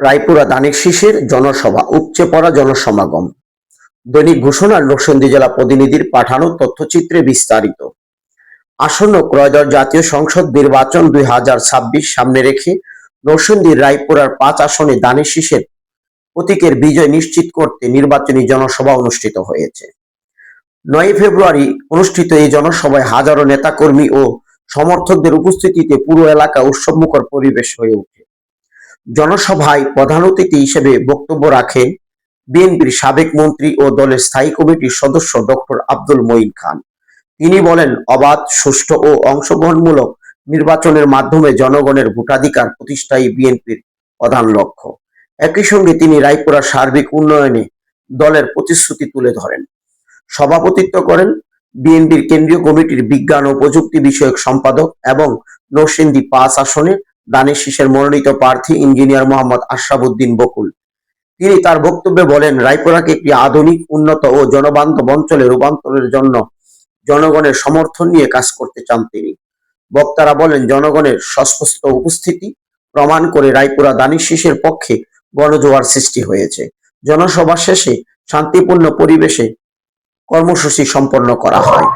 রায়পুরা দানিক শীষের জনসভা, উপচে পড়া জনসমাগম। দৈনিক ঘোষণার নরসিংদী জেলা প্রতিনিধির পাঠানো তথ্যচিত্রে বিস্তারিত। আসন্ন ত্রয়োদশ জাতীয় সংসদ নির্বাচন 2026 সামনে রেখে নরসিংদীর রায়পুরার 5 আসনে দানিক শীষের প্রতীকের বিজয় নিশ্চিত করতে নির্বাচনী জনসভা অনুষ্ঠিত হয়েছে। 9 ফেব্রুয়ারি অনুষ্ঠিত এই জনসভায় হাজারো নেতাকর্মী ও সমর্থকদের উপস্থিতিতে পুরো এলাকা উৎসবমুখর পরিবেশ হয়ে ওঠে। জনসভায় প্রধান অতিথি হিসেবে বক্তব্য রাখেন বিএনপির সাবেক মন্ত্রী ও দলের স্থায়ী কমিটির সদস্য ডক্টর আব্দুল মঈন খান। তিনি বলেন, অবাধ, সুষ্ঠু ও অংশগ্রহণমূলক নির্বাচনের মাধ্যমে জনগণের ভোটাধিকার প্রতিষ্ঠাই বিএনপির প্রধান লক্ষ্য। একই সঙ্গে তিনি রায়পুরার সার্বিক উন্নয়নে দলের প্রতিশ্রুতি তুলে ধরেন। সভাপতিত্ব করেন বিএনপির কেন্দ্রীয় কমিটির বিজ্ঞান ও প্রযুক্তি বিষয়ক সম্পাদক এবং নরসিংদী 5 আসনে দানিক শীষের মনোনীত প্রার্থী ইঞ্জিনিয়ার মোহাম্মদ আশরাফ উদ্দিন বকুল। তিনি তার বক্তব্যে বলেন, রায়পুরাকে একটি আধুনিক, উন্নত ও জনবান্ধব অঞ্চলে রূপান্তরের জন্য জনগণের সমর্থন নিয়ে কাজ করতে চান তিনি। বক্তারা বলেন, জনগণের সুস্পষ্ট উপস্থিতি প্রমাণ করে রায়পুরা দানিক শীষের পক্ষে গণজোয়ার সৃষ্টি হয়েছে। জনসভা শেষে শান্তিপূর্ণ পরিবেশে কর্মসূচি সম্পন্ন করা হয়।